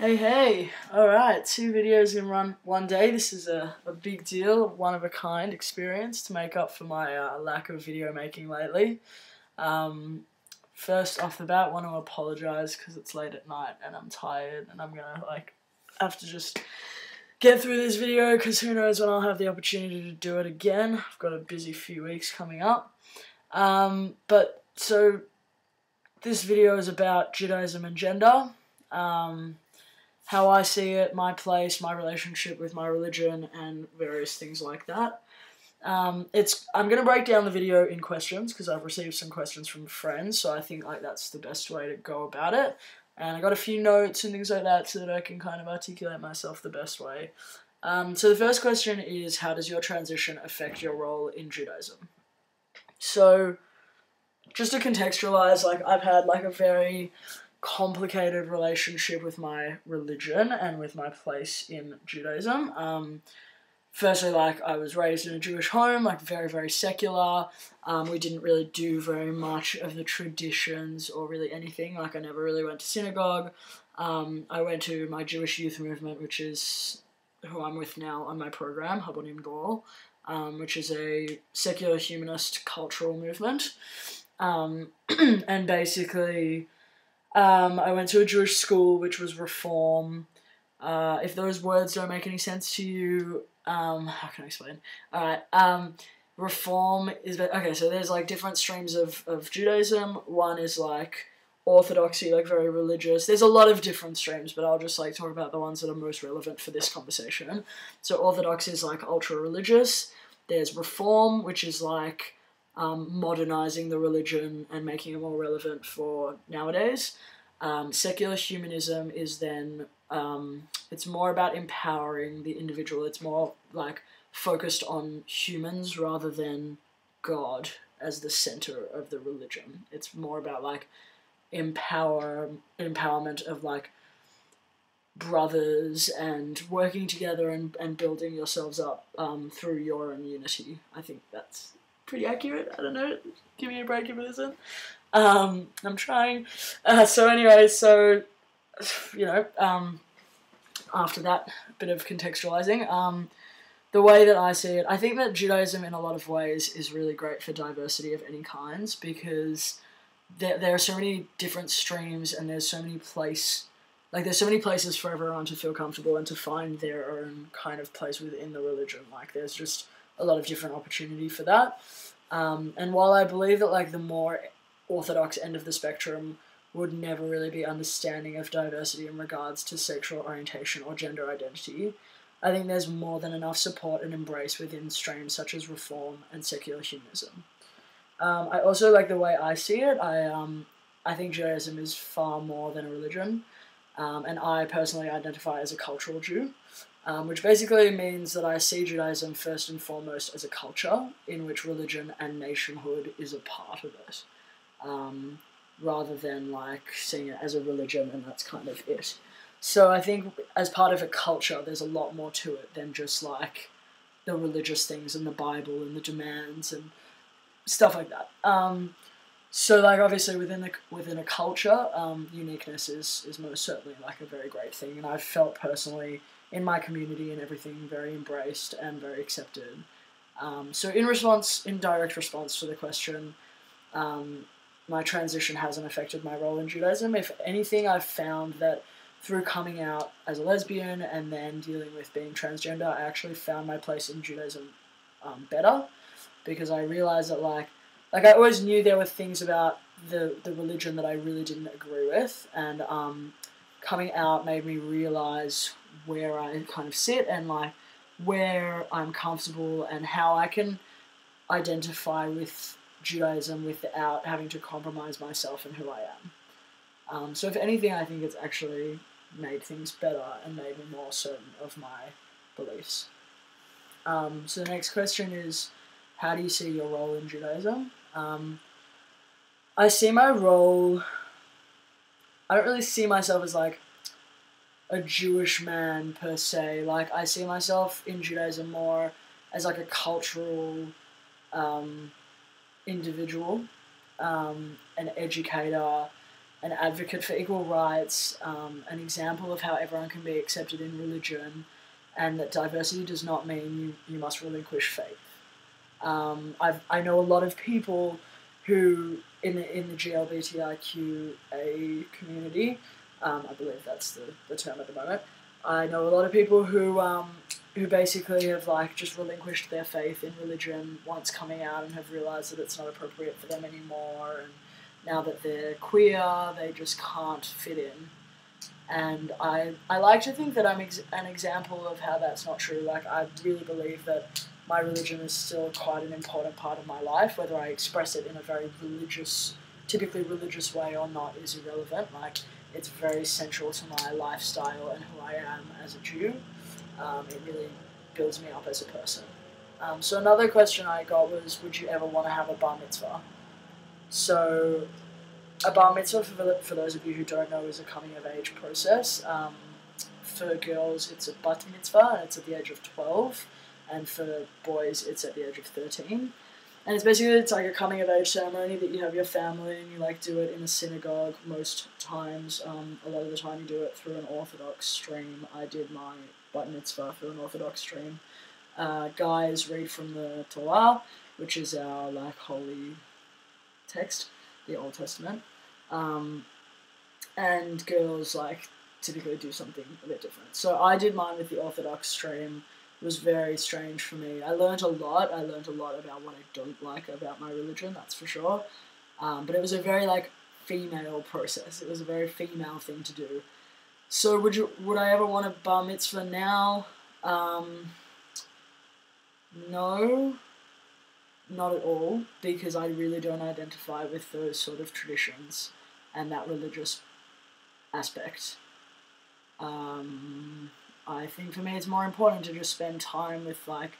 Hey, alright, 2 videos in one day. This is a big deal, one-of-a-kind experience to make up for my lack of video making lately. First off the bat, I want to apologise because it's late at night and I'm tired and I'm gonna have to just get through this video because who knows when I'll have the opportunity to do it again. I've got a busy few weeks coming up. So this video is about Judaism and gender. How I see it, my place, my relationship with my religion, and various things like that. I'm going to break down the video in questions because I've received some questions from friends, so I think that's the best way to go about it. And I got a few notes and things like that so that I can kind of articulate myself the best way. So the first question is, how does your transition affect your role in Judaism? So, just to contextualize, I've had a very complicated relationship with my religion and with my place in Judaism. Firstly, I was raised in a Jewish home, very, very secular. We didn't really do very much of the traditions or really anything. I never really went to synagogue. I went to my Jewish youth movement, which is who I'm with now on my program, Habonim Dor, which is a secular humanist cultural movement. And basically, I went to a Jewish school, which was Reform. If those words don't make any sense to you, how can I explain? Alright, Reform is... Okay, so there's, different streams of Judaism. One is, Orthodoxy, very religious. There's a lot of different streams, but I'll just, talk about the ones that are most relevant for this conversation. So Orthodoxy is, ultra-religious. There's Reform, which is, modernizing the religion and making it more relevant for nowadays. Secular humanism is then, it's more about empowering the individual. It's more focused on humans rather than God as the center of the religion. It's more about empowerment of brothers and working together and building yourselves up through your own unity. I think that's pretty accurate. I don't know. Give me a break if it isn't. I'm trying. After that bit of contextualizing, the way that I see it, I think that Judaism in a lot of ways is really great for diversity of any kinds because there are so many different streams and there's so many places for everyone to feel comfortable and to find their own kind of place within the religion. There's just a lot of different opportunity for that. And while I believe that the more orthodox end of the spectrum would never really be understanding of diversity in regards to sexual orientation or gender identity, I think there's more than enough support and embrace within streams such as Reform and secular humanism. I also the way I see it. I think Judaism is far more than a religion, and I personally identify as a cultural Jew. Which basically means that I see Judaism first and foremost as a culture in which religion and nationhood is a part of it, rather than seeing it as a religion and that's kind of it. So I think as part of a culture, there's a lot more to it than just the religious things and the Bible and the demands and stuff like that. So obviously within a culture, uniqueness is most certainly a very great thing, and I've felt personally in my community and everything very embraced and very accepted. So in direct response to the question, my transition hasn't affected my role in Judaism. If anything, I've found that through coming out as a lesbian and then dealing with being transgender, I actually found my place in Judaism better, because I realized that I always knew there were things about the religion that I really didn't agree with, and coming out made me realize where I kind of sit and where I'm comfortable and how I can identify with Judaism without having to compromise myself and who I am. So if anything, I think it's actually made things better and made me more certain of my beliefs. So the next question is, how do you see your role in Judaism? I see my role... I don't really see myself as a Jewish man per se. I see myself in Judaism more as a cultural individual, an educator, an advocate for equal rights, an example of how everyone can be accepted in religion, and that diversity does not mean you must relinquish faith. I know a lot of people who in the GLBTIQA community, I believe that's the term at the moment. I know a lot of people who basically have like just relinquished their faith in religion once coming out and have realised that it's not appropriate for them anymore, and now that they're queer, they just can't fit in. And I like to think that I'm an example of how that's not true. Like, I really believe that my religion is still quite an important part of my life. Whether I express it in a very typically religious way or not is irrelevant. Like, it's very central to my lifestyle and who I am as a Jew. It really builds me up as a person. So another question I got was, would you ever want to have a bar mitzvah? So a bar mitzvah, for those of you who don't know, is a coming of age process. For girls, it's a bat mitzvah, and it's at the age of 12. And for boys, it's at the age of 13. And it's like a coming of age ceremony that you have your family and you like do it in a synagogue most times. A lot of the time you do it through an Orthodox stream. I did my bat mitzvah through an Orthodox stream. Guys read from the Torah, which is our like holy text, the Old Testament. And girls like typically do something a bit different. So I did mine with the Orthodox stream. It was very strange for me. I learned a lot. I learned a lot about what I don't like about my religion, that's for sure. But it was a very like female process. It was a very female thing to do. So would I ever want a bar mitzvah now? No, not at all, because I really don't identify with those sort of traditions and that religious aspect. I think for me it's more important to just spend time with like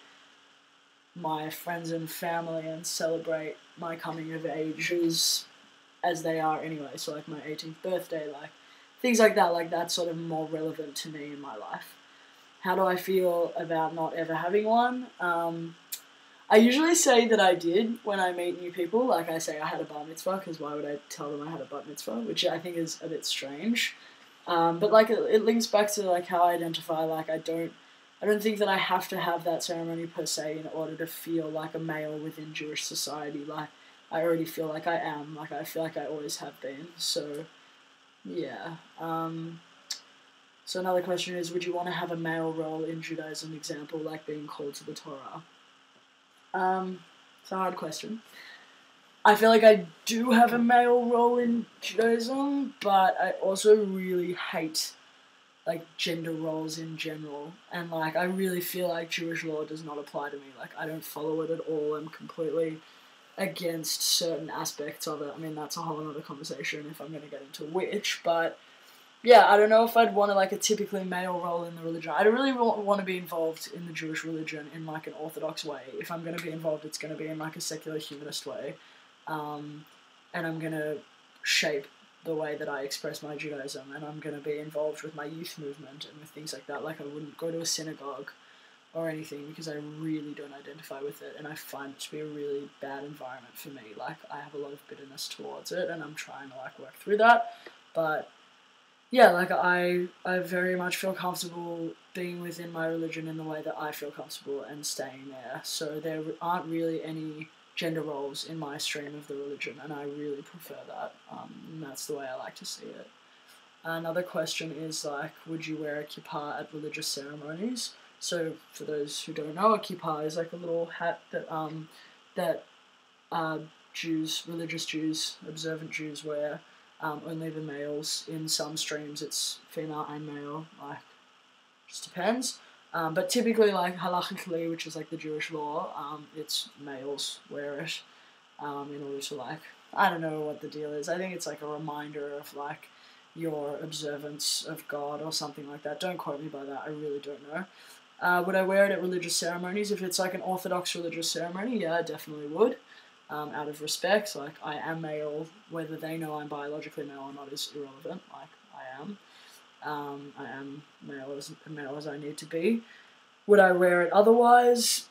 my friends and family and celebrate my coming of ages as they are anyway. So like my 18th birthday, like things like that's sort of more relevant to me in my life. How do I feel about not ever having one? I usually say that I did when I meet new people. Like I say I had a bar mitzvah, because why would I tell them I had a bat mitzvah, which I think is a bit strange. But like it links back to like how I identify. Like I don't think that I have to have that ceremony per se in order to feel like a male within Jewish society. Like I already feel like I am. Like I feel like I always have been. So yeah. So another question is, would you want to have a male role in Judaism, example like being called to the Torah? It's a hard question. I feel like I do have a male role in Judaism, but I also really hate like gender roles in general, and like I really feel like Jewish law does not apply to me. Like I don't follow it at all. I'm completely against certain aspects of it. I mean, that's a whole other conversation if I'm going to get into which, but yeah, I don't know if I'd want like a typically male role in the religion. I don't really want to be involved in the Jewish religion in like an orthodox way. If I'm going to be involved, it's going to be in like a secular humanist way. And I'm going to shape the way that I express my Judaism, and I'm going to be involved with my youth movement and with things like that. Like I wouldn't go to a synagogue or anything because I really don't identify with it, and I find it to be a really bad environment for me. Like I have a lot of bitterness towards it, and I'm trying to like work through that. But yeah, like I very much feel comfortable being within my religion in the way that I feel comfortable and staying there. So there aren't really any gender roles in my stream of the religion, and I really prefer that. And that's the way I like to see it. Another question is like, would you wear a kippah at religious ceremonies? So for those who don't know, a kippah is like a little hat that Jews, religious Jews, observant Jews wear. Only the males. In some streams it's female and male, like, just depends. But typically, like, halachically, which is like the Jewish law, it's males wear it, in order to like, I don't know what the deal is. I think it's like a reminder of like your observance of God or something like that. Don't quote me by that, I really don't know. Would I wear it at religious ceremonies? If it's like an Orthodox religious ceremony, yeah, I definitely would. Out of respect, like I am male, whether they know I'm biologically male or not is irrelevant. Like I am male as I need to be. Would I wear it otherwise?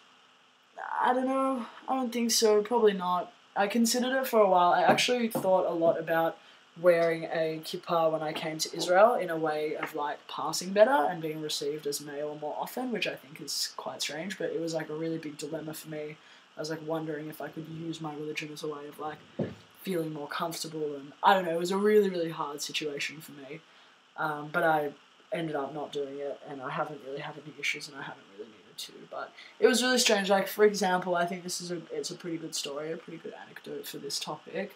I don't know. I don't think so. Probably not. I considered it for a while. I actually thought a lot about wearing a kippah when I came to Israel in a way of like passing better and being received as male more often, which I think is quite strange, but it was like a really big dilemma for me. I was like wondering if I could use my religion as a way of like feeling more comfortable, and I don't know, it was a really, really hard situation for me. But I ended up not doing it, and I haven't really had any issues, and I haven't really needed to. But it was really strange. Like, for example, I think it's a pretty good story, a pretty good anecdote for this topic.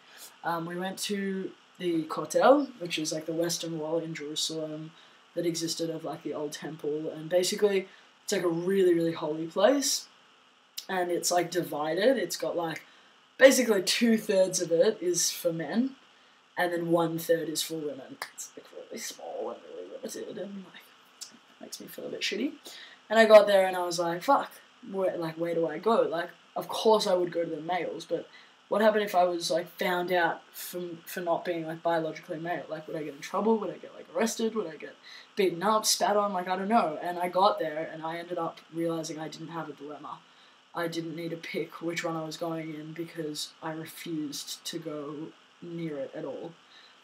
We went to the Kotel, which is like the Western Wall in Jerusalem that existed of like the old temple, and basically it's like a really, really holy place, and it's like divided. It's got like basically 2/3 of it is for men, and then 1/3 is for women. It's like really small and really limited, and like it makes me feel a bit shitty. And I got there and I was like, fuck, where do I go? Like, of course I would go to the males, but what happened if I was like found out for not being like biologically male? Like, would I get in trouble? Would I get like arrested? Would I get beaten up, spat on? Like, I don't know. And I got there and I ended up realizing I didn't have a dilemma. I didn't need to pick which one I was going in because I refused to go near it at all.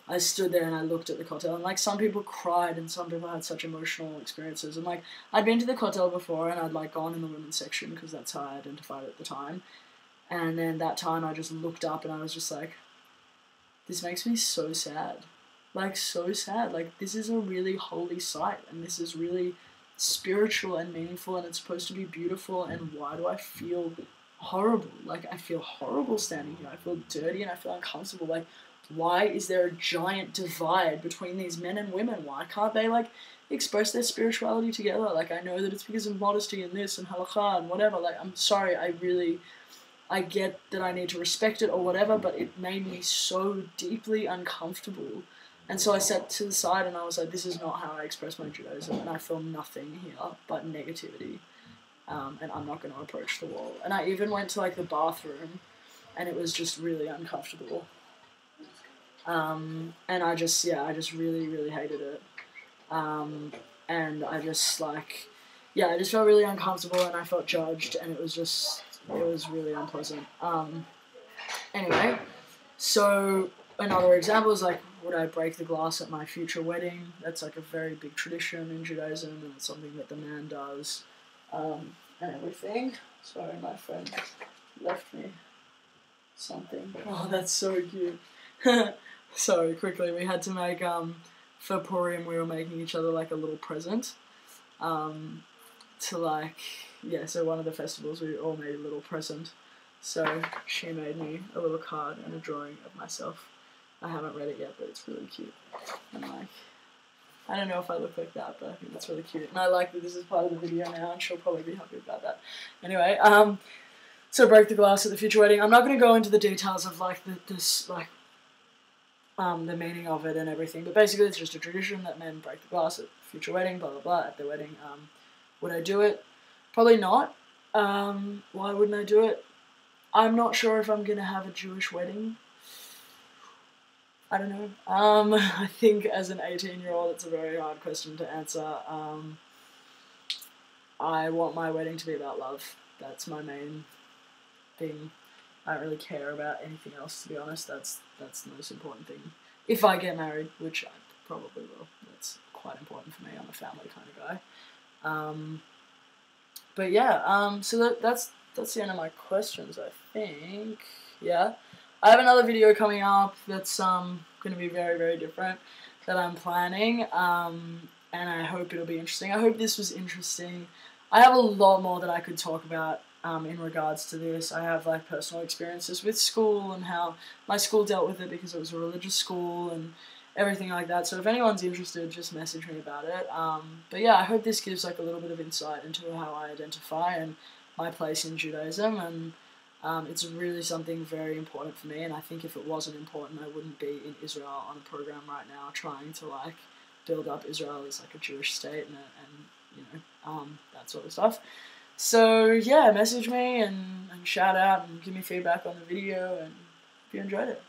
I stood there and I looked at the Kotel, and like some people cried and some people had such emotional experiences, and like I'd been to the Kotel before and I'd like gone in the women's section because that's how I identified at the time. And then that time I just looked up and I was just like, this makes me so sad. Like, so sad. Like, this is a really holy site, and this is really spiritual and meaningful, and it's supposed to be beautiful, and why do I feel horrible? Like, I feel horrible standing here. I feel dirty and I feel uncomfortable. Like, why is there a giant divide between these men and women? Why can't they, like, express their spirituality together? Like, I know that it's because of modesty and this and halakha and whatever. Like, I'm sorry, I get that I need to respect it or whatever, but it made me so deeply uncomfortable. And so I sat to the side and I was like, this is not how I express my Judaism, and I feel nothing here but negativity. And I'm not going to approach the wall. And I even went to like the bathroom, and it was just really uncomfortable. And I just really, really hated it. And I just like, I just felt really uncomfortable, and I felt judged, and it was really unpleasant. Anyway, so another example is like, would I break the glass at my future wedding? That's like a very big tradition in Judaism, and it's something that the man does, and everything. Sorry, my friend left me something. Oh, that's so cute. So quickly, we had to make, for Purim, we were making each other like a little present, to like, so one of the festivals we all made a little present. So she made me a little card and a drawing of myself. I haven't read it yet, but it's really cute. And like, I don't know if I look like that, but I think that's really cute. And I like that this is part of the video now, and she'll probably be happy about that. Anyway, so break the glass at the future wedding. I'm not going to go into the details of like the meaning of it and everything, but basically it's just a tradition that men break the glass at future wedding, blah blah blah, at their wedding. Would I do it? Probably not. Why wouldn't I do it? I'm not sure if I'm gonna have a Jewish wedding. I don't know. I think as an 18-year-old, it's a very hard question to answer. I want my wedding to be about love. That's my main thing. I don't really care about anything else, to be honest. That's the most important thing. If I get married, which I probably will. That's quite important for me. I'm a family kind of guy. But yeah, so that's the end of my questions, I think. Yeah. I have another video coming up that's going to be very, very different that I'm planning, and I hope it'll be interesting. I hope this was interesting. I have a lot more that I could talk about in regards to this. I have like personal experiences with school and how my school dealt with it because it was a religious school and everything like that. So if anyone's interested, just message me about it. But yeah, I hope this gives like a little bit of insight into how I identify and my place in Judaism, and it's really something very important for me, and I think if it wasn't important, I wouldn't be in Israel on a program right now trying to like build up Israel as like a Jewish state and you know, that sort of stuff. So yeah, message me and shout out and give me feedback on the video, and hope you enjoyed it.